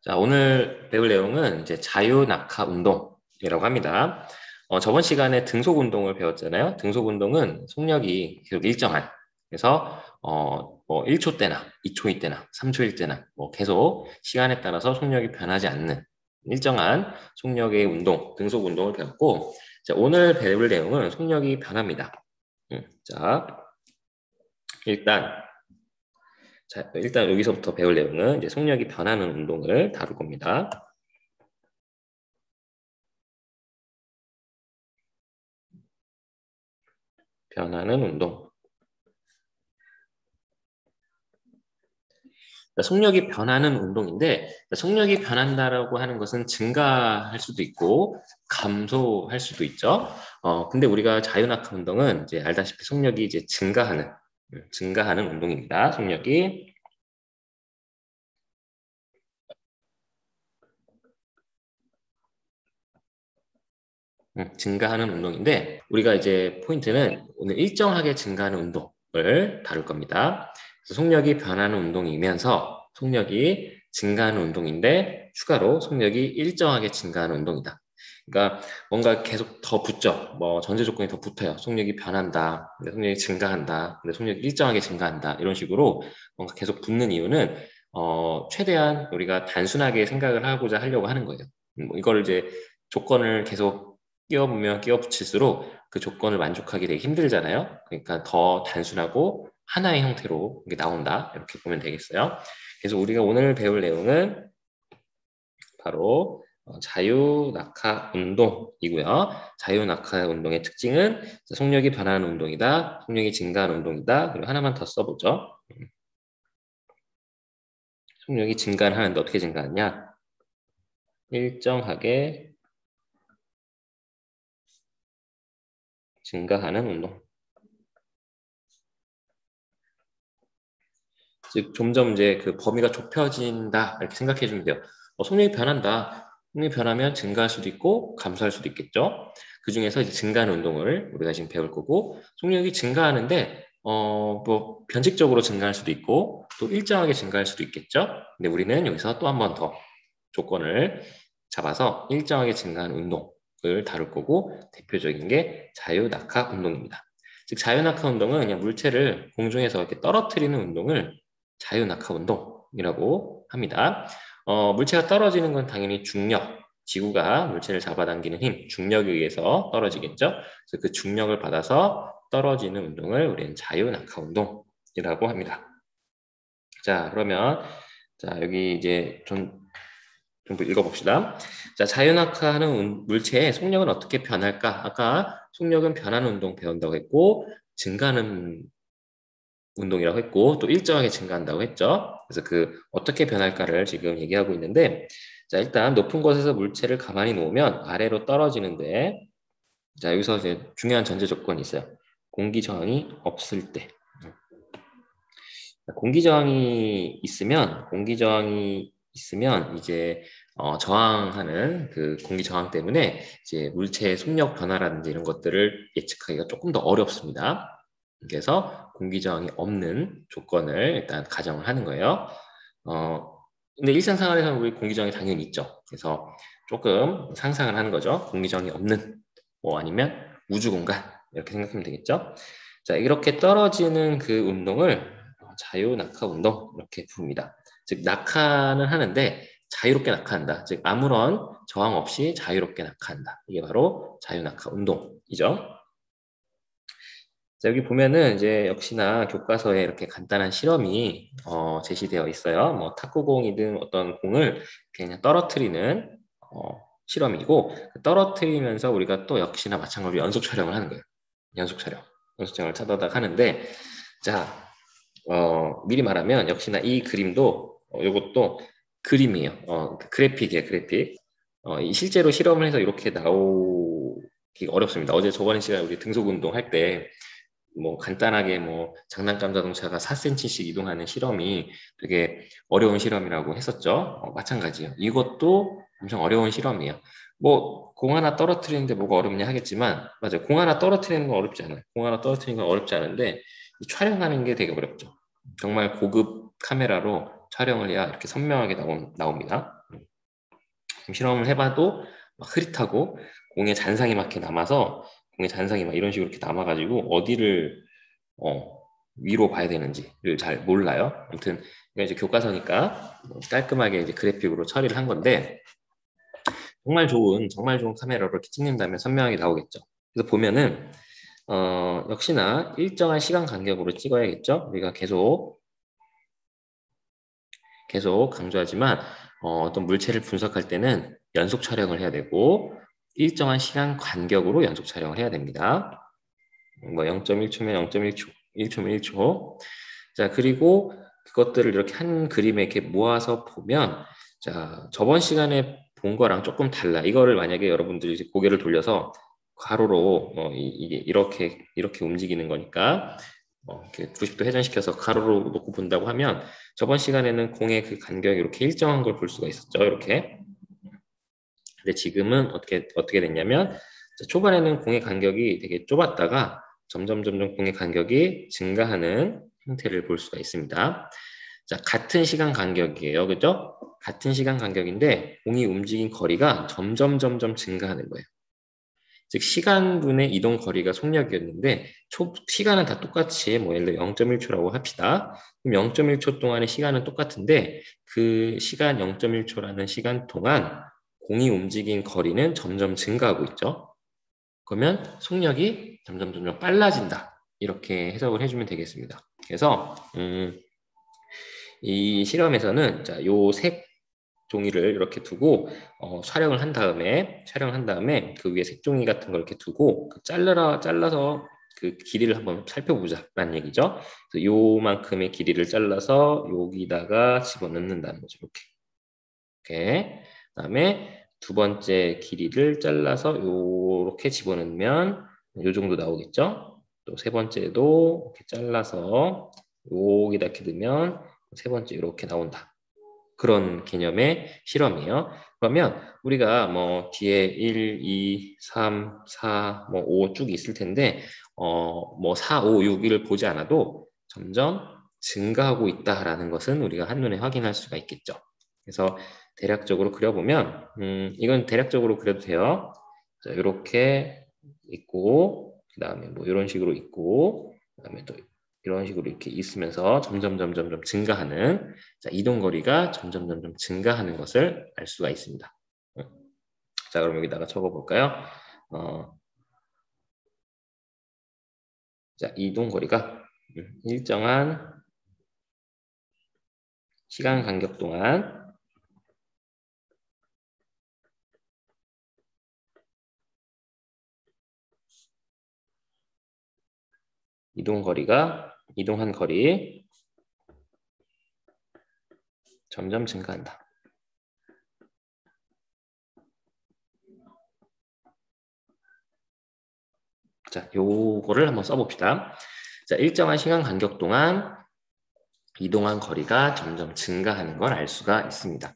자, 오늘 배울 내용은 이제 자유낙하 운동이라고 합니다. 저번 시간에 등속 운동을 배웠잖아요. 등속 운동은 속력이 계속 일정한. 그래서 뭐 1초 때나 2초일 때나 3초일 때나 뭐 계속 시간에 따라서 속력이 변하지 않는 일정한 속력의 운동, 등속 운동을 배웠고, 자, 오늘 배울 내용은 속력이 변합니다. 자, 일단 일단 여기서부터 배울 내용은 이제 속력이 변하는 운동을 다룰 겁니다. 변하는 운동. 속력이 변하는 운동인데, 속력이 변한다라고 하는 것은 증가할 수도 있고 감소할 수도 있죠. 근데 우리가 자유낙하 운동은 이제 알다시피 속력이 이제 증가하는 운동입니다. 속력이 증가하는 운동인데, 우리가 이제 포인트는 오늘 일정하게 증가하는 운동을 다룰 겁니다. 그래서 속력이 변하는 운동이면서 속력이 증가하는 운동인데 추가로 속력이 일정하게 증가하는 운동이다. 그러니까 뭔가 계속 더 붙죠. 뭐 전제 조건이 더 붙어요. 속력이 변한다. 근데 속력이 증가한다. 근데 속력이 일정하게 증가한다. 이런 식으로 뭔가 계속 붙는 이유는 최대한 우리가 단순하게 생각을 하고자 하려고 하는 거예요. 이걸 이제 조건을 계속 끼워보면 끼워붙일수록 그 조건을 만족하기 되게 힘들잖아요. 그러니까 더 단순하고 하나의 형태로 이게 나온다. 이렇게 보면 되겠어요. 그래서 우리가 오늘 배울 내용은 바로 자유낙하 운동이고요. 자유낙하 운동의 특징은 속력이 변하는 운동이다. 속력이 증가하는 운동이다. 그리고 하나만 더 써보죠. 속력이 증가하는데 어떻게 증가하냐? 일정하게 증가하는 운동. 즉 점점 이제 그 범위가 좁혀진다 이렇게 생각해 주면 돼요. 속력이 변한다. 속력이 변하면 증가할 수도 있고 감소할 수도 있겠죠. 그 중에서 이제 증가하는 운동을 우리가 지금 배울 거고, 속력이 증가하는데 뭐 변칙적으로 증가할 수도 있고 또 일정하게 증가할 수도 있겠죠. 근데 우리는 여기서 또 한 번 더 조건을 잡아서 일정하게 증가하는 운동을 다룰 거고, 대표적인 게 자유낙하 운동입니다. 즉 자유낙하 운동은 그냥 물체를 공중에서 이렇게 떨어뜨리는 운동을 자유낙하 운동이라고 합니다. 물체가 떨어지는 건 당연히 중력, 지구가 물체를 잡아당기는 힘, 중력에 의해서 떨어지겠죠. 그래서 그 중력을 받아서 떨어지는 운동을 우리는 자유낙하 운동이라고 합니다. 자, 그러면 자 여기 이제 좀 읽어봅시다. 자, 자유낙하하는 물체의 속력은 어떻게 변할까? 아까 속력은 변하는 운동 배운다고 했고, 증가하는 운동이라고 했고, 또 일정하게 증가한다고 했죠. 그래서 그 어떻게 변할까를 지금 얘기하고 있는데, 자, 일단 높은 곳에서 물체를 가만히 놓으면 아래로 떨어지는데, 자, 여기서 이제 중요한 전제 조건이 있어요. 공기 저항이 없을 때. 공기 저항이 있으면 이제 저항하는 그 공기 저항 때문에 이제 물체의 속력 변화라든지 이런 것들을 예측하기가 조금 더 어렵습니다. 그래서 공기 저항이 없는 조건을 일단 가정을 하는 거예요. 근데 일상생활에서는 우리 공기 저항이 당연히 있죠. 그래서 조금 상상을 하는 거죠. 공기 저항이 없는, 뭐 아니면 우주 공간 이렇게 생각하면 되겠죠. 자, 이렇게 떨어지는 그 운동을 자유낙하 운동 이렇게 부릅니다. 즉 낙하는 하는데 자유롭게 낙하한다. 즉 아무런 저항 없이 자유롭게 낙하한다. 이게 바로 자유낙하 운동이죠. 자, 여기 보면은 이제 역시나 교과서에 이렇게 간단한 실험이 제시되어 있어요. 뭐 탁구공이든 어떤 공을 그냥 떨어뜨리는 실험이고, 떨어뜨리면서 우리가 또 역시나 마찬가지로 연속 촬영을 하는 거예요. 연속 촬영. 연속 촬영을 차다닥 하는데, 자, 미리 말하면 역시나 이 그림도 이것도 그림이에요. 그 그래픽이에요, 그래픽. 이 실제로 실험을 해서 이렇게 나오기가 어렵습니다. 어제 저번 시간에 우리 등속 운동 할 때 뭐 간단하게 뭐 장난감 자동차가 4cm씩 이동하는 실험이 되게 어려운 실험이라고 했었죠. 마찬가지예요. 이것도 엄청 어려운 실험이에요. 뭐 공 하나 떨어뜨리는데 뭐가 어렵냐 하겠지만, 맞아요. 공 하나 떨어뜨리는 건 어렵지 않아요. 공 하나 떨어뜨리는 건 어렵지 않은데 촬영하는 게 되게 어렵죠. 정말 고급 카메라로 촬영을 해야 이렇게 선명하게 나옵니다. 실험을 해봐도 막 흐릿하고 공에 잔상이 막 이렇게 남아서 공에 잔상이 막 이런 식으로 이렇게 남아가지고 어디를 위로 봐야 되는지를 잘 몰라요. 아무튼 이거 이제 교과서니까 깔끔하게 이제 그래픽으로 처리를 한 건데 정말 좋은 카메라로 이렇게 찍는다면 선명하게 나오겠죠. 그래서 보면은 역시나 일정한 시간 간격으로 찍어야겠죠. 우리가 계속 강조하지만 어떤 물체를 분석할 때는 연속 촬영을 해야 되고 일정한 시간 간격으로 연속 촬영을 해야 됩니다. 뭐 0.1초면 0.1초, 1초면 1초. 자, 그리고 그것들을 이렇게 한 그림에 이렇게 모아서 보면 자, 저번 시간에 본 거랑 조금 달라. 이거를 만약에 여러분들이 고개를 돌려서 가로로 이게 이렇게 움직이는 거니까 이렇게 90도 회전시켜서 가로로 놓고 본다고 하면 저번 시간에는 공의 그 간격이 이렇게 일정한 걸 볼 수가 있었죠. 이렇게. 근데 지금은 어떻게 됐냐면 초반에는 공의 간격이 되게 좁았다가 점점 공의 간격이 증가하는 형태를 볼 수가 있습니다. 자, 같은 시간 간격이에요. 그죠? 같은 시간 간격인데 공이 움직인 거리가 점점 증가하는 거예요. 즉 시간분의 이동 거리가 속력이었는데 시간은 다 똑같이 뭐 예를 들어 0.1초라고 합시다. 그럼 0.1초 동안의 시간은 똑같은데 그 시간 0.1초라는 시간 동안 공이 움직인 거리는 점점 증가하고 있죠. 그러면 속력이 점점 빨라진다. 이렇게 해석을 해주면 되겠습니다. 그래서 이 실험에서는 자, 요 색 종이를 이렇게 두고 촬영을 한 다음에 그 위에 색종이 같은 걸 이렇게 두고 잘라서 그 길이를 한번 살펴보자라는 얘기죠. 그래서 요만큼의 길이를 잘라서 여기다가 집어넣는다는 거죠. 이렇게. 그다음에 두 번째 길이를 잘라서 요렇게 집어넣으면 요 정도 나오겠죠. 또 세 번째도 이렇게 잘라서 여기다 이렇게 넣으면 세 번째 이렇게 나온다. 그런 개념의 실험이에요. 그러면 우리가 뭐 뒤에 1, 2, 3, 4, 뭐 5 쭉 있을 텐데 뭐 4, 5, 6을 보지 않아도 점점 증가하고 있다라는 것은 우리가 한눈에 확인할 수가 있겠죠. 그래서 대략적으로 그려보면 이건 대략적으로 그려도 돼요. 자, 이렇게 있고 그 다음에 뭐 이런 식으로 있고 그 다음에 또 이런 식으로 이렇게 있으면서 점점 증가하는 자, 이동 거리가 점점 증가하는 것을 알 수가 있습니다. 자, 그럼 여기다가 적어볼까요? 자, 이동 거리가 일정한 시간 간격 동안 이동한 거리 점점 증가한다. 자, 요거를 한번 써봅시다. 자, 일정한 시간 간격 동안 이동한 거리가 점점 증가하는 걸 알 수가 있습니다.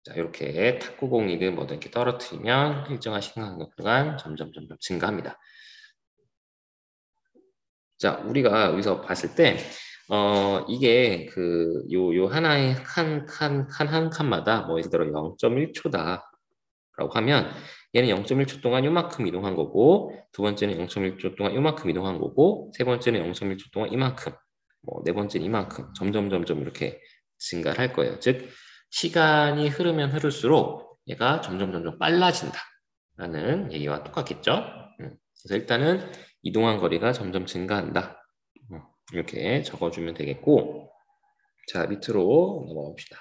자, 이렇게 탁구공이든 뭐든 이렇게 떨어뜨리면 일정한 시간 간격 동안 점점 증가합니다. 자, 우리가 여기서 봤을 때, 이게 요 하나의 한 칸마다 뭐 예를 들어 0.1초다라고 하면 얘는 0.1초 동안 요만큼 이동한 거고, 두 번째는 0.1초 동안 요만큼 이동한 거고, 세 번째는 0.1초 동안 이만큼, 뭐 네 번째는 이만큼, 점점 이렇게 증가를 할 거예요. 즉, 시간이 흐르면 흐를수록 얘가 점점 빨라진다라는 얘기와 똑같겠죠? 그래서 일단은 이동한 거리가 점점 증가한다. 이렇게 적어주면 되겠고, 자, 밑으로 넘어가 봅시다.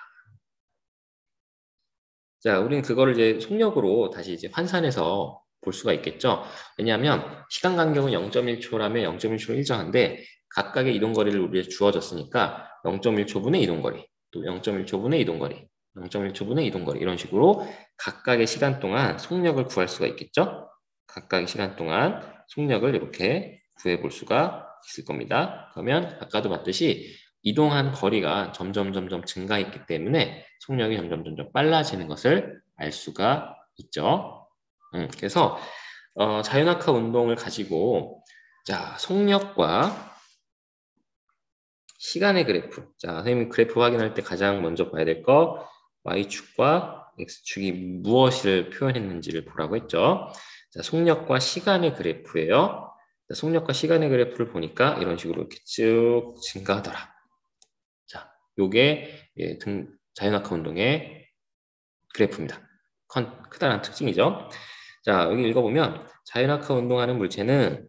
자, 우리는 그거를 이제 속력으로 다시 이제 환산해서 볼 수가 있겠죠. 왜냐하면 시간 간격은 0.1초라면 0.1초로 일정한데 각각의 이동 거리를 우리에 주어졌으니까 0.1초분의 이동 거리, 또 0.1초분의 이동 거리, 0.1초분의 이동 거리 이런 식으로 각각의 시간 동안 속력을 구할 수가 있겠죠. 각각의 시간 동안 속력을 이렇게 구해 볼 수가 있을 겁니다. 그러면 아까도 봤듯이 이동한 거리가 점점 증가했기 때문에 속력이 점점 빨라지는 것을 알 수가 있죠. 그래서 자연학화 운동을 가지고 자 속력과 시간의 그래프. 자, 선생님이 그래프 확인할 때 가장 먼저 봐야 될 거 Y축과 X축이 무엇을 표현했는지를 보라고 했죠. 자, 속력과 시간의 그래프예요. 자, 속력과 시간의 그래프를 보니까 이런 식으로 이렇게 쭉 증가하더라. 자, 요게 예, 자연학화 운동의 그래프입니다. 크다란 특징이죠. 자, 여기 읽어보면 자연학화 운동하는 물체는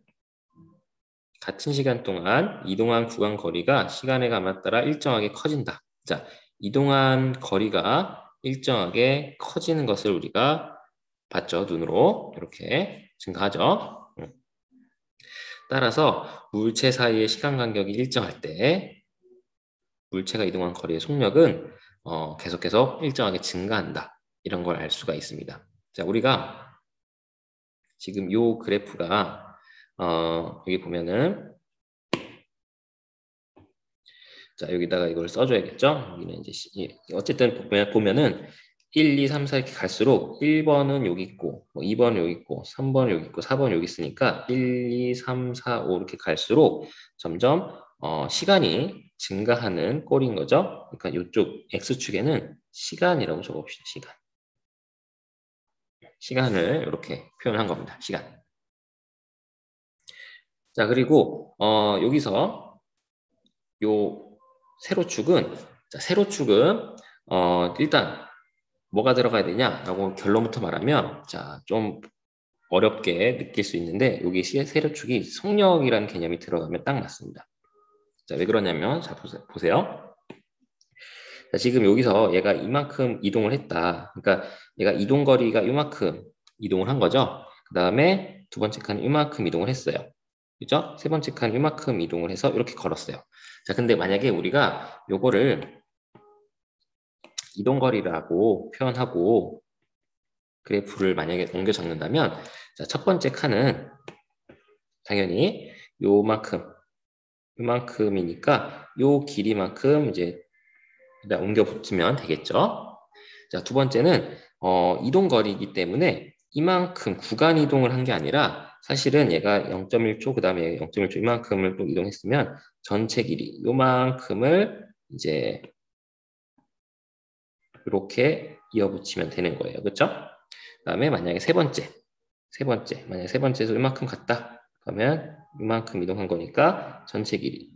같은 시간 동안 이동한 구간 거리가 시간의 감에 따라 일정하게 커진다. 자, 이동한 거리가 일정하게 커지는 것을 우리가 봤죠. 눈으로 이렇게 증가하죠. 따라서 물체 사이의 시간 간격이 일정할 때 물체가 이동한 거리의 속력은 계속 일정하게 증가한다. 이런 걸 알 수가 있습니다. 자, 우리가 지금 요 그래프가 여기 보면은 자, 여기다가 이걸 써줘야겠죠? 여기는 이제 어쨌든 보면은 1, 2, 3, 4 이렇게 갈수록 1번은 여기 있고, 뭐 2번은 여기 있고, 3번은 여기 있고, 4번은 여기 있으니까 1, 2, 3, 4, 5 이렇게 갈수록 점점 시간이 증가하는 꼴인 거죠. 그러니까 이쪽 X축에는 시간이라고 적어봅시다. 시간. 시간을 이렇게 표현한 겁니다. 시간. 자, 그리고 여기서 요 세로축은 자, 세로축은 일단 뭐가 들어가야 되냐라고 결론부터 말하면 자, 좀 어렵게 느낄 수 있는데 여기 세로축이 속력이라는 개념이 들어가면 딱 맞습니다. 자, 왜 그러냐면 자, 보세요. 자, 지금 여기서 얘가 이만큼 이동을 했다. 그러니까 얘가 이동거리가 이만큼 이동을 한 거죠. 그 다음에 두 번째 칸 이만큼 이동을 했어요. 그죠? 세 번째 칸 이만큼 이동을 해서 이렇게 걸었어요. 자, 근데 만약에 우리가 요거를 이동거리라고 표현하고 그래프를 만약에 옮겨 적는다면 자, 첫 번째 칸은 당연히 요만큼이니까 요 길이만큼 이제 옮겨 붙이면 되겠죠. 자, 두 번째는 이동거리이기 때문에 이만큼 구간 이동을 한 게 아니라 사실은 얘가 0.1초 그 다음에 0.1초 이만큼을 또 이동했으면 전체 길이 요만큼을 이제 이렇게 이어붙이면 되는 거예요. 그렇죠? 그다음에 만약에 세 번째 만약에 세 번째에서 이만큼 갔다. 그러면 이만큼 이동한 거니까 전체 길이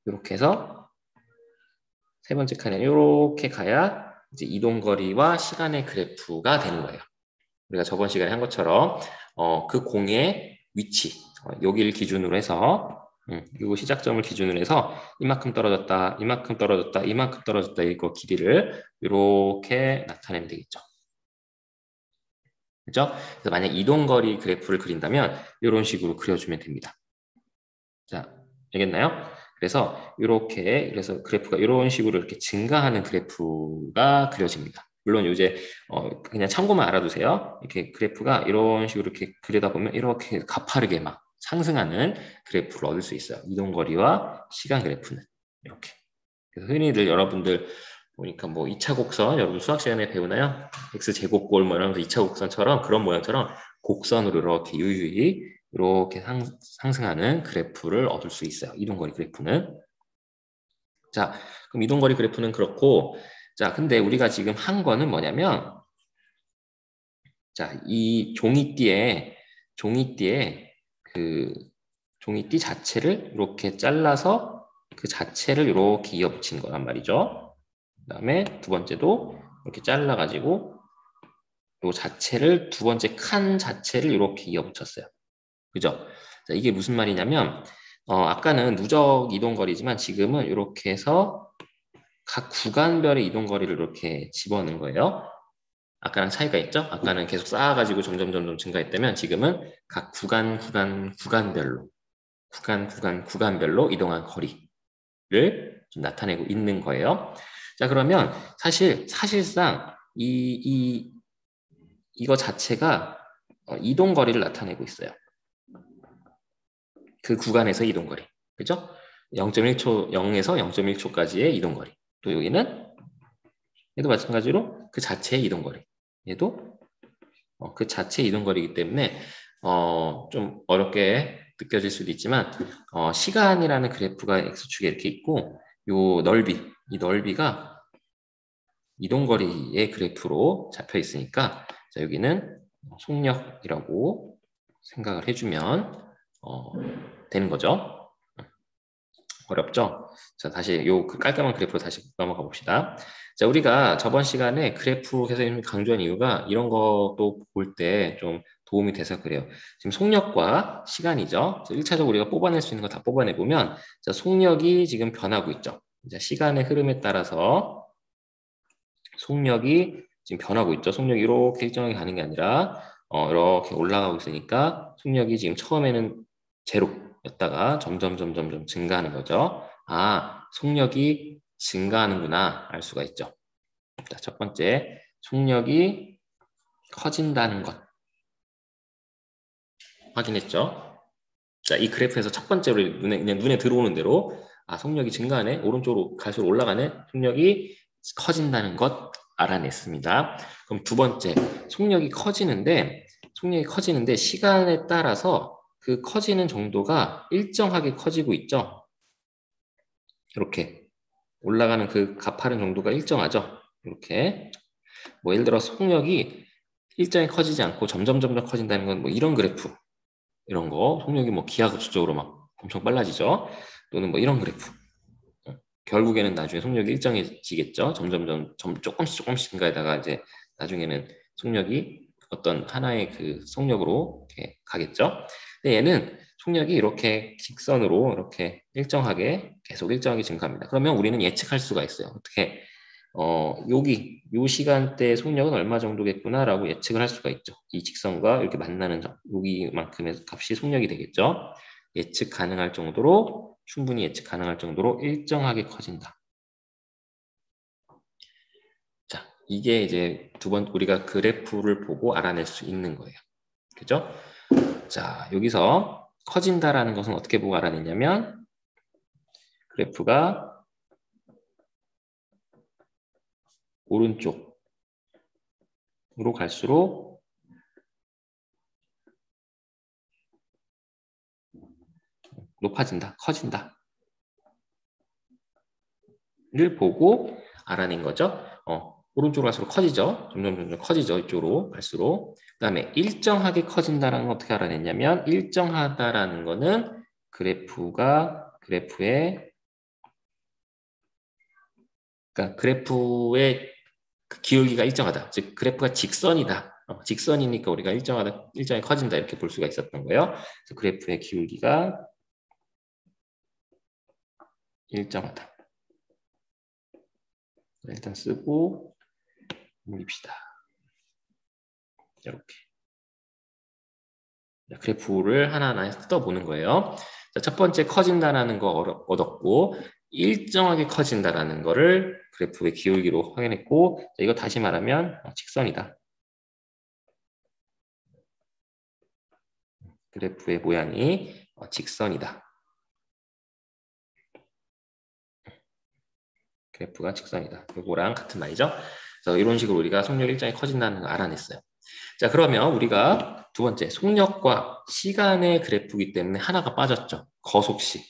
이렇게 해서 세 번째 칸에 이렇게 가야 이제 이동 거리와 시간의 그래프가 되는 거예요. 우리가 저번 시간에 한 것처럼 그 공의 위치 여기를 기준으로 해서 이 시작점을 기준으로 해서 이만큼 떨어졌다, 이만큼 떨어졌다, 이만큼 떨어졌다 이거 길이를 이렇게 나타내면 되겠죠. 그렇죠? 그래서 만약 이동거리 그래프를 그린다면 이런 식으로 그려주면 됩니다. 자, 알겠나요? 그래서 이렇게 그래서 그래프가 이런 식으로 이렇게 증가하는 그래프가 그려집니다. 물론 이제 그냥 참고만 알아두세요. 이렇게 그래프가 이런 식으로 이렇게 그리다 보면 이렇게 가파르게 막 상승하는 그래프를 얻을 수 있어요. 이동거리와 시간 그래프는 이렇게. 그래서 흔히들 여러분들 보니까 뭐 2차 곡선 여러분 수학 시간에 배우나요? x제곱골 뭐 이러면서 2차 곡선처럼 그런 모양처럼 곡선으로 이렇게 유유히 이렇게 상승하는 그래프를 얻을 수 있어요. 이동거리 그래프는. 자, 그럼 이동거리 그래프는 그렇고 자, 근데 우리가 지금 한 거는 뭐냐면 자, 이 종이띠에 그 종이띠 자체를 이렇게 잘라서 그 자체를 이렇게 이어붙인 거란 말이죠. 그 다음에 두 번째도 이렇게 잘라가지고 요 자체를 두 번째 칸 자체를 이렇게 이어붙였어요. 그죠? 자, 이게 무슨 말이냐면 아까는 누적 이동거리지만 지금은 이렇게 해서 각 구간별의 이동거리를 이렇게 집어넣은 거예요. 아까랑 차이가 있죠? 아까는 계속 쌓아가지고 점점 증가했다면 지금은 각 구간별로 이동한 거리를 좀 나타내고 있는 거예요. 자, 그러면 사실상 이거 자체가 이동거리를 나타내고 있어요. 그 구간에서 이동거리. 그죠? 0.1초, 0에서 0.1초까지의 이동거리. 또 여기는 얘도 마찬가지로 그 자체의 이동거리. 얘도 그 자체의 이동거리이기 때문에 좀 어렵게 느껴질 수도 있지만 시간이라는 그래프가 x축에 이렇게 있고 요 넓이, 이 넓이가 이동거리의 그래프로 잡혀 있으니까 자, 여기는 속력이라고 생각을 해주면 되는 거죠. 어렵죠? 자, 다시 요 깔끔한 그래프로 다시 넘어가 봅시다. 자, 우리가 저번 시간에 그래프 계속 강조한 이유가 이런 것도 볼 때 좀 도움이 돼서 그래요. 지금 속력과 시간이죠. 1차적으로 우리가 뽑아낼 수 있는 거 다 뽑아내 보면 자, 속력이 지금 변하고 있죠. 자, 시간의 흐름에 따라서 속력이 지금 변하고 있죠. 속력이 이렇게 일정하게 가는 게 아니라 이렇게 올라가고 있으니까 속력이 지금 처음에는 제로였다가 점점 증가하는 거죠. 아, 속력이 증가하는구나 알 수가 있죠. 자, 첫 번째, 속력이 커진다는 것 확인했죠. 자, 이 그래프에서 첫 번째로 눈에 들어오는 대로 아, 속력이 증가하네, 오른쪽으로 갈수록 올라가네, 속력이 커진다는 것 알아냈습니다. 그럼 두 번째, 속력이 커지는데 시간에 따라서 그 커지는 정도가 일정하게 커지고 있죠. 이렇게 올라가는 그 가파른 정도가 일정하죠. 이렇게 뭐 예를 들어 속력이 일정히 커지지 않고 점점 커진다는 건 뭐 이런 그래프, 이런 거 속력이 뭐 기하급수적으로 막 엄청 빨라지죠. 또는 뭐 이런 그래프. 결국에는 나중에 속력이 일정해지겠죠. 점점 조금씩 증가하다가 이제 나중에는 속력이 어떤 하나의 그 속력으로 이렇게 가겠죠. 근데 얘는 속력이 이렇게 직선으로 이렇게 일정하게 계속 일정하게 증가합니다. 그러면 우리는 예측할 수가 있어요. 어떻게 요 시간대 속력은 얼마 정도겠구나라고 예측을 할 수가 있죠. 이 직선과 이렇게 만나는 여기만큼의 값이 속력이 되겠죠. 예측 가능할 정도로 충분히 예측 가능할 정도로 일정하게 커진다. 자, 이게 이제 두 번 우리가 그래프를 보고 알아낼 수 있는 거예요. 그죠? 자, 여기서 커진다라는 것은 어떻게 보고 알아냈냐면 그래프가 오른쪽으로 갈수록 높아진다, 커진다. 를 보고 알아낸 거죠. 오른쪽으로 갈수록 커지죠. 점점 커지죠. 이쪽으로 갈수록. 그 다음에 일정하게 커진다는 건 어떻게 알아냈냐면 일정하다라는 거는 그래프의 그 기울기가 일정하다. 즉 그래프가 직선이다. 직선이니까 우리가 일정하게 커진다 이렇게 볼 수가 있었던 거예요. 그래서 그래프의 기울기가 일정하다. 일단 쓰고 옮깁시다. 이렇게 그래프를 하나하나 뜯어보는 거예요. 자, 첫 번째 커진다라는 거 얻었고 일정하게 커진다라는 거를 그래프의 기울기로 확인했고 자, 이거 다시 말하면 직선이다. 그래프의 모양이 직선이다. 그래프가 직선이다. 이거랑 같은 말이죠. 그래서 이런 식으로 우리가 속력이 일정하게 커진다는 걸 알아냈어요. 자, 그러면 우리가 두 번째 속력과 시간의 그래프이기 때문에 하나가 빠졌죠. 거속시.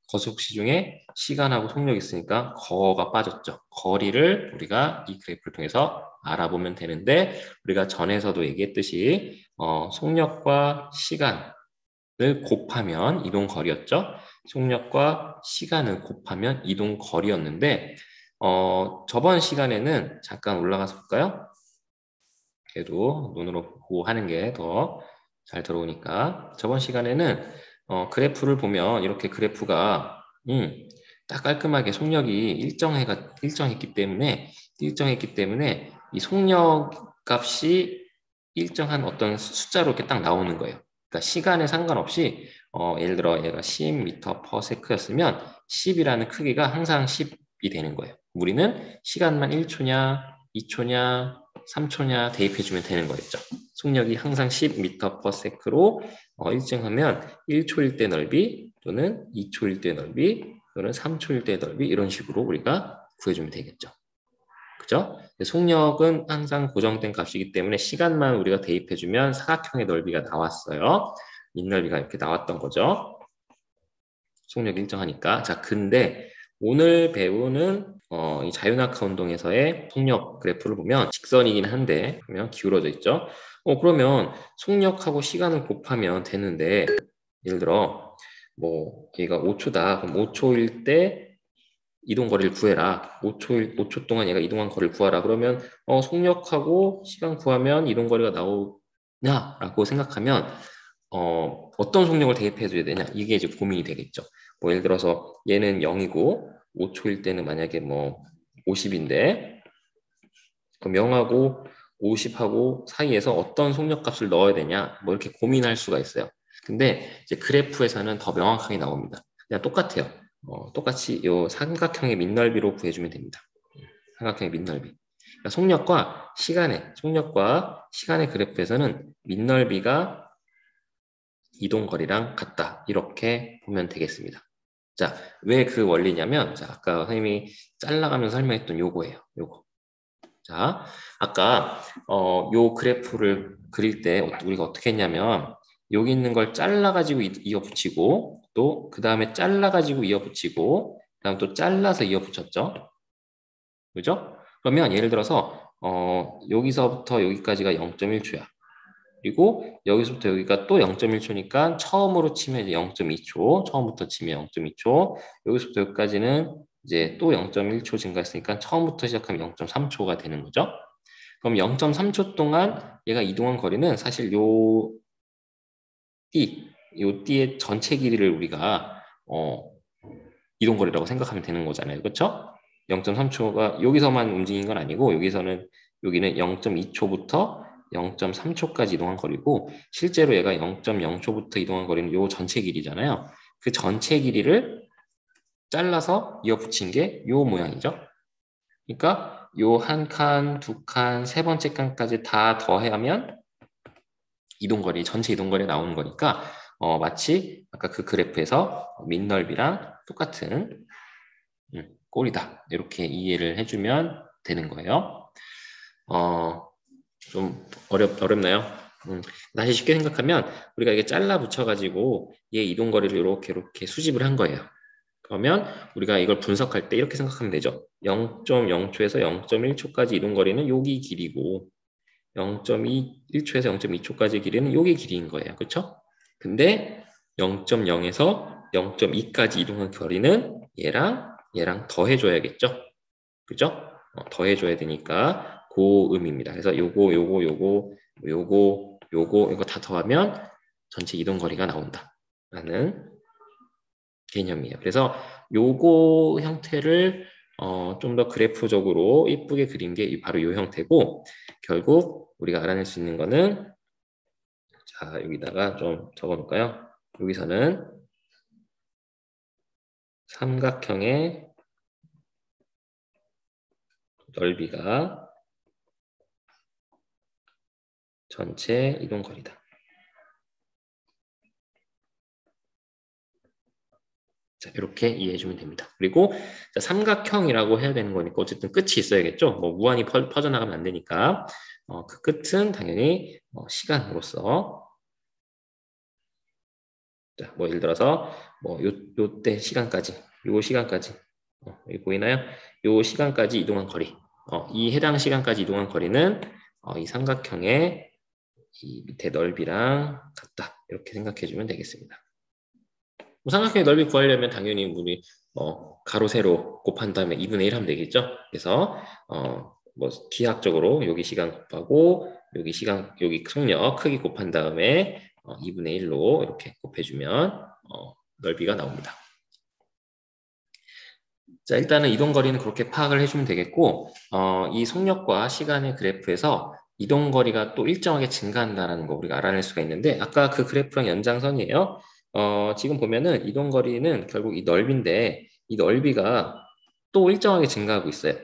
거속시 중에 시간하고 속력이 있으니까 거가 빠졌죠. 거리를 우리가 이 그래프를 통해서 알아보면 되는데 우리가 전에서도 얘기했듯이 속력과 시간을 곱하면 이동거리였죠. 속력과 시간을 곱하면 이동거리였는데 저번 시간에는 잠깐 올라가서 볼까요? 그래도 눈으로 보고 하는 게 더 잘 들어오니까 저번 시간에는 그래프를 보면 이렇게 그래프가 딱 깔끔하게 속력이 일정했기 때문에 이 속력 값이 일정한 어떤 숫자로 이렇게 딱 나오는 거예요. 그러니까 시간에 상관없이 예를 들어 얘가 10m/s였으면 10이라는 크기가 항상 10이 되는 거예요. 우리는 시간만 1초냐, 2초냐, 3초냐 대입해주면 되는 거겠죠. 속력이 항상 10m/s로 일정하면 1초일 때 넓이 또는 2초일 때 넓이 또는 3초일 때 넓이 이런 식으로 우리가 구해주면 되겠죠. 그죠? 속력은 항상 고정된 값이기 때문에 시간만 우리가 대입해주면 사각형의 넓이가 나왔어요. 밑넓이가 이렇게 나왔던 거죠. 속력 일정하니까. 자, 근데 오늘 배우는 이 자유낙하 운동에서의 속력 그래프를 보면 직선이긴 한데 그러면 기울어져 있죠. 그러면 속력하고 시간을 곱하면 되는데 예를 들어 뭐 얘가 5초다. 그럼 5초일 때 이동 거리를 구해라. 5초 동안 얘가 이동한 거리를 구하라. 그러면 속력하고 시간 구하면 이동 거리가 나오냐라고 생각하면 어떤 속력을 대입해 줘야 되냐? 이게 이제 고민이 되겠죠. 뭐 예를 들어서 얘는 0이고 5초일 때는 만약에 뭐 50인데 그럼 0하고 50하고 사이에서 어떤 속력 값을 넣어야 되냐? 뭐 이렇게 고민할 수가 있어요. 근데 이제 그래프에서는 더 명확하게 나옵니다. 그냥 똑같아요. 똑같이 요 삼각형의 밑넓이로 구해주면 됩니다. 삼각형의 밑넓이. 그러니까 속력과 시간의 그래프에서는 밑넓이가 이동거리랑 같다. 이렇게 보면 되겠습니다. 자, 왜 그 원리냐면, 자, 아까 선생님이 잘라가면서 설명했던 요거예요. 요거. 자, 아까 요 그래프를 그릴 때 우리가 어떻게 했냐면 여기 있는 걸 잘라가지고 이어붙이고 또 그 다음에 잘라가지고 이어붙이고 그 다음 또 잘라서 이어붙였죠. 그죠? 그러면 예를 들어서 여기서부터 여기까지가 0.1초야. 그리고 여기서부터 여기가 또 0.1초니까 처음으로 치면 이제 0.2초, 처음부터 치면 0.2초, 여기서부터 여기까지는 이제 또 0.1초 증가했으니까 처음부터 시작하면 0.3초가 되는 거죠. 그럼 0.3초 동안 얘가 이동한 거리는 사실 요 띠의 전체 길이를 우리가 이동 거리라고 생각하면 되는 거잖아요. 그렇죠? 0.3초가 여기서만 움직인 건 아니고 여기는 0.2초부터 0.3초까지 이동한 거리고 실제로 얘가 0.0초부터 이동한 거리는 요 전체 길이잖아요. 그 전체 길이를 잘라서 이어붙인 게 요 모양이죠. 그러니까 요 한 칸, 두 칸, 세 번째 칸까지 다 더하면 이동거리, 전체 이동거리 나오는 거니까 마치 아까 그 그래프에서 밑넓이랑 똑같은 꼴이다. 이렇게 이해를 해주면 되는 거예요. 좀 어렵나요? 다시 쉽게 생각하면 우리가 이게 잘라 붙여가지고 얘 이동거리를 이렇게 수집을 한 거예요. 그러면 우리가 이걸 분석할 때 이렇게 생각하면 되죠. 0.0초에서 0.1초까지 이동거리는 여기 길이고 0.1초에서 0.2초까지 길이는 여기 길이인 거예요. 그렇죠? 근데 0.0에서 0.2까지 이동한 거리는 얘랑 더해줘야겠죠? 그죠? 더해줘야 되니까 고음입니다. 그래서 요거 이거 다 더하면 전체 이동 거리가 나온다라는 개념이에요. 그래서 요거 형태를 좀 더 그래프적으로 이쁘게 그린 게 바로 이 형태고 결국 우리가 알아낼 수 있는 거는 자 여기다가 좀 적어 놓을까요? 여기서는 삼각형의 넓이가 전체 이동 거리다. 자, 이렇게 이해해 주면 됩니다. 그리고 자, 삼각형이라고 해야 되는 거니까 어쨌든 끝이 있어야겠죠. 뭐 무한히 퍼져나가면 안 되니까 그 끝은 당연히 시간으로서 자, 뭐 예를 들어서 뭐 요때 시간까지 요 시간까지 여기 보이나요? 요 시간까지 이동한 거리 이 해당 시간까지 이동한 거리는 이 삼각형의 이 밑에 넓이랑 같다 이렇게 생각해 주면 되겠습니다. 삼각형의 넓이 구하려면 당연히 우리 가로 세로 곱한 다음에 2분의 1 하면 되겠죠. 그래서 뭐 기하학적으로 여기 시간 곱하고 여기 속력 크기 곱한 다음에 2분의 1로 이렇게 곱해주면 넓이가 나옵니다. 자, 일단은 이동 거리는 그렇게 파악을 해주면 되겠고 이 속력과 시간의 그래프에서 이동 거리가 또 일정하게 증가한다는 거 우리가 알아낼 수가 있는데 아까 그 그래프랑 연장선이에요. 지금 보면은 이동 거리는 결국 이 넓이인데 이 넓이가 또 일정하게 증가하고 있어요.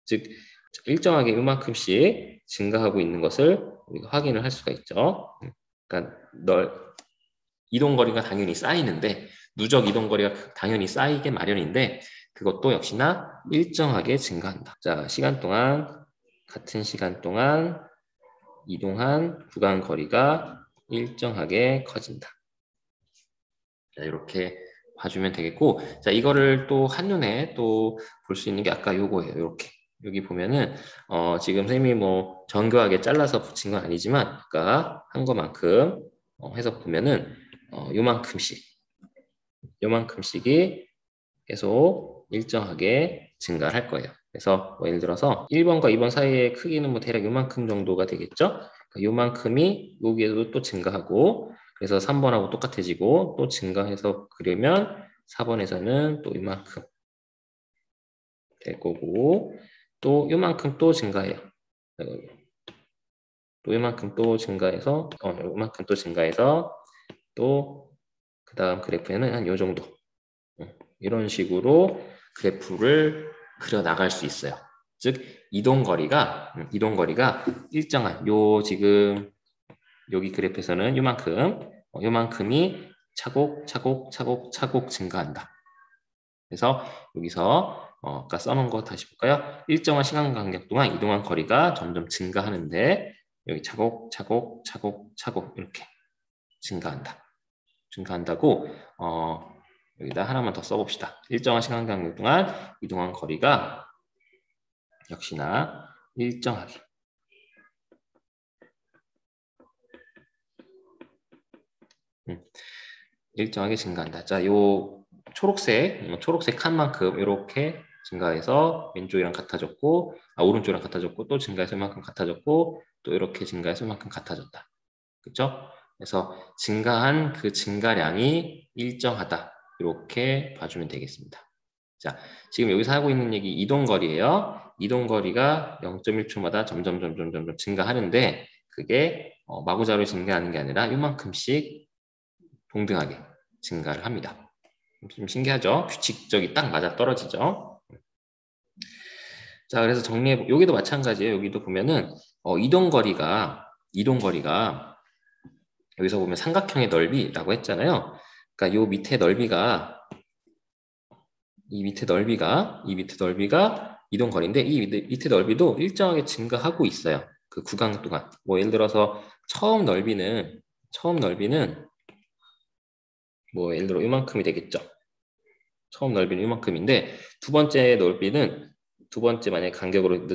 즉 일정하게 이만큼씩 증가하고 있는 것을 우리가 확인을 할 수가 있죠. 그러니까 이동 거리가 당연히 쌓이는데 누적 이동 거리가 당연히 쌓이게 마련인데 그것도 역시나 일정하게 증가한다. 자, 시간 동안 같은 시간 동안 이동한 구간 거리가 일정하게 커진다. 자, 이렇게 봐주면 되겠고, 자, 이거를 또 한눈에 또 볼 수 있는 게 아까 요거예요. 이렇게. 여기 보면은, 지금 선생님이 뭐 정교하게 잘라서 붙인 건 아니지만, 아까 한 것만큼 해서 보면은, 요만큼씩이 계속 일정하게 증가를 할 거예요. 그래서 뭐 예를 들어서 1번과 2번 사이의 크기는 뭐 대략 요만큼 정도가 되겠죠? 그러니까 요만큼이 여기에도 또 증가하고 그래서 3번하고 똑같아지고 또 증가해서 그리면 4번에서는 또 요만큼 될 거고 또 요만큼 또 증가해요. 또 요만큼 또 증가해서 요만큼 또 증가해서 또 그 다음 그래프에는 한 요 정도 이런 식으로 그래프를 그려 나갈 수 있어요. 즉 이동거리가 일정한 지금 여기 그래프에서는 요만큼이 차곡 증가한다. 그래서 여기서 아까 써놓은 거 다시 볼까요? 일정한 시간 간격 동안 이동한 거리가 점점 증가하는데 여기 차곡 이렇게 증가한다고 여기다 하나만 더 써봅시다. 일정한 시간 간격 동안 이동한 거리가 역시나 일정하게 증가한다. 자, 요 초록색 칸만큼 이렇게 증가해서 왼쪽이랑 같아졌고, 오른쪽이랑 같아졌고, 또 증가해서 이만큼 같아졌고, 또 이렇게 증가해서 이만큼 같아졌다. 그렇죠? 그래서 증가한 그 증가량이 일정하다. 이렇게 봐주면 되겠습니다. 자, 지금 여기서 하고 있는 얘기 이동거리예요. 이동거리가 0.1초마다 점점 증가하는데 그게 마구자로 증가하는 게 아니라 이만큼씩 동등하게 증가를 합니다. 좀 신기하죠? 규칙적이 딱 맞아 떨어지죠? 자, 그래서 여기도 마찬가지예요. 여기도 보면은 이동거리가 여기서 보면 삼각형의 넓이라고 했잖아요. 그러니까 요 밑에 넓이가 이 밑에 넓이가 이동거리인데 이 밑에 넓이도 일정하게 증가하고 있어요. 그 구간 동안. 뭐 예를 들어서 처음 넓이는 뭐 예를 들어 이만큼이 되겠죠. 처음 넓이는 이만큼인데 두 번째 만약에 간격으로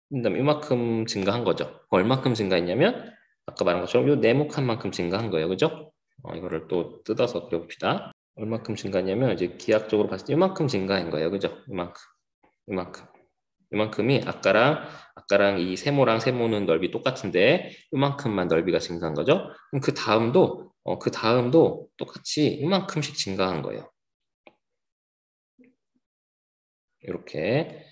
넣는다면 이만큼 증가한 거죠. 얼마큼 증가했냐면 아까 말한 것처럼 요 네모칸 만큼 증가한 거예요. 그죠? 이거를 또 뜯어서 그려봅시다. 얼마큼 증가했냐면 이제 기하학적으로 봤을 때 이만큼 증가한 거예요. 그죠? 이만큼이 아까랑 이 세모는 넓이 똑같은데 이만큼만 넓이가 증가한 거죠. 그럼 그 다음도 똑같이 이만큼씩 증가한 거예요. 이렇게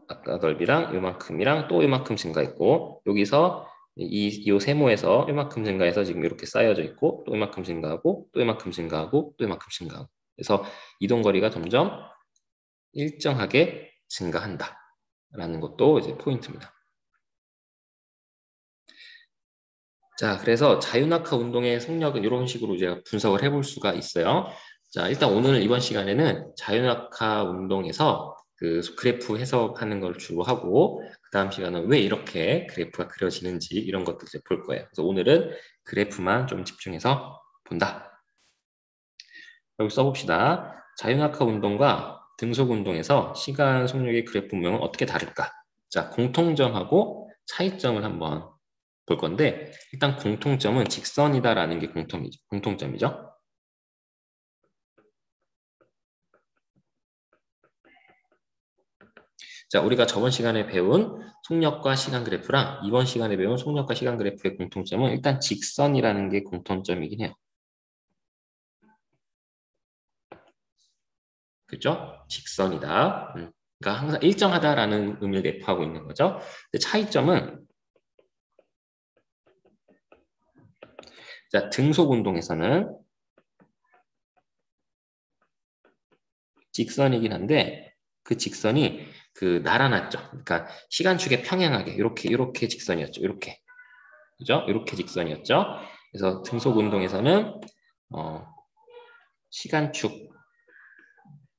아까 넓이랑 이만큼이랑 또 이만큼 증가했고 여기서 이 세모에서 이만큼 증가해서 지금 이렇게 쌓여져 있고 또 이만큼 증가하고 또 이만큼 증가하고 또 이만큼 증가하고 그래서 이동거리가 점점 일정하게 증가한다 라는 것도 이제 포인트입니다. 자, 그래서 자유낙하 운동의 속력은 이런 식으로 제가 분석을 해볼 수가 있어요. 자, 일단 이번 시간에는 자유낙하 운동에서 그 그래프 해석하는 걸 주로 하고 그 다음 시간은 왜 이렇게 그래프가 그려지는지 이런 것들을 볼 거예요. 그래서 오늘은 그래프만 좀 집중해서 본다. 여기 써봅시다. 자유낙하 운동과 등속 운동에서 시간 속력의 그래프 모형은 어떻게 다를까? 자, 공통점하고 차이점을 한번 볼 건데 일단 공통점은 직선이다라는 게 공통점이죠. 자, 우리가 저번 시간에 배운 속력과 시간 그래프랑 이번 시간에 배운 속력과 시간 그래프의 공통점은 일단 직선이라는 게 공통점이긴 해요. 그죠? 직선이다. 그러니까 항상 일정하다라는 의미를 내포하고 있는 거죠. 근데 차이점은 자, 등속 운동에서는 직선이긴 한데 그 직선이 날아났죠. 그러니까 시간축에 평행하게 이렇게 직선이었죠. 이렇게. 그죠? 이렇게 직선이었죠. 그래서 등속 운동에서는 시간축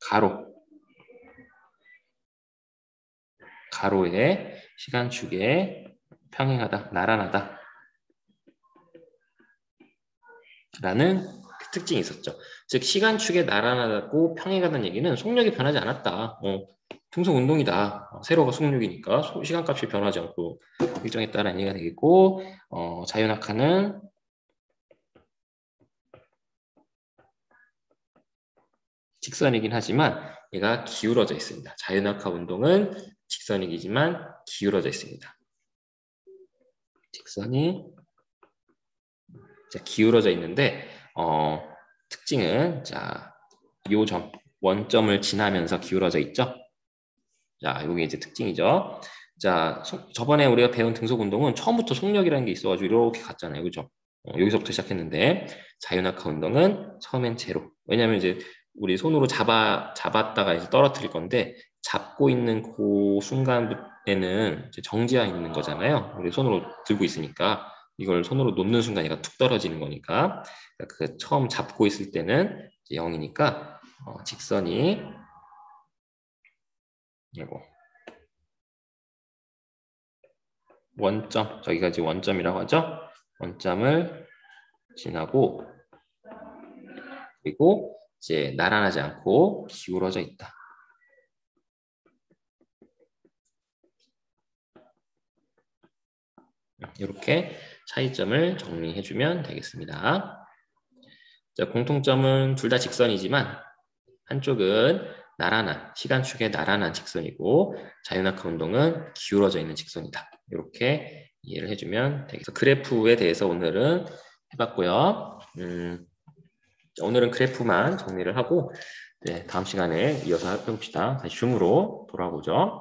가로 가로의 시간축에 평행하다, 나란하다 라는 그 특징이 있었죠. 즉 시간축에 나란하고 평행하다는 얘기는 속력이 변하지 않았다. 등속 운동이다. 세로가 속력이니까 시간값이 변하지 않고 일정했다라는 얘기가 되겠고, 자유낙하는 직선이긴 하지만 얘가 기울어져 있습니다. 자유낙하 운동은 직선이지만 기울어져 있습니다. 직선이 기울어져 있는데 특징은 자, 요 점, 원점을 지나면서 기울어져 있죠. 자, 이게 이제 특징이죠. 자, 저번에 우리가 배운 등속 운동은 처음부터 속력이라는 게 있어가지고 이렇게 갔잖아요, 그죠? 여기서부터 시작했는데 자유낙하 운동은 처음엔 제로. 왜냐하면 이제 우리 손으로 잡았다가 이제 떨어뜨릴 건데 잡고 있는 그 순간에는 이제 정지하 있는 거잖아요. 우리 손으로 들고 있으니까 이걸 손으로 놓는 순간 얘가 툭 떨어지는 거니까 그 처음 잡고 있을 때는 이제 0이니까 직선이 이거 원점, 저기가 이제 원점이라고 하죠. 원점을 지나고 그리고 이제 나란하지 않고 기울어져 있다. 이렇게 차이점을 정리해주면 되겠습니다. 자, 공통점은 둘 다 직선이지만 한쪽은 나란한, 시간축의 나란한 직선이고 자유낙하 운동은 기울어져 있는 직선이다. 이렇게 이해를 해주면 되겠습니다. 그래프에 대해서 오늘은 해봤고요. 오늘은 그래프만 정리를 하고 다음 시간에 이어서 해봅시다. 다시 줌으로 돌아오죠.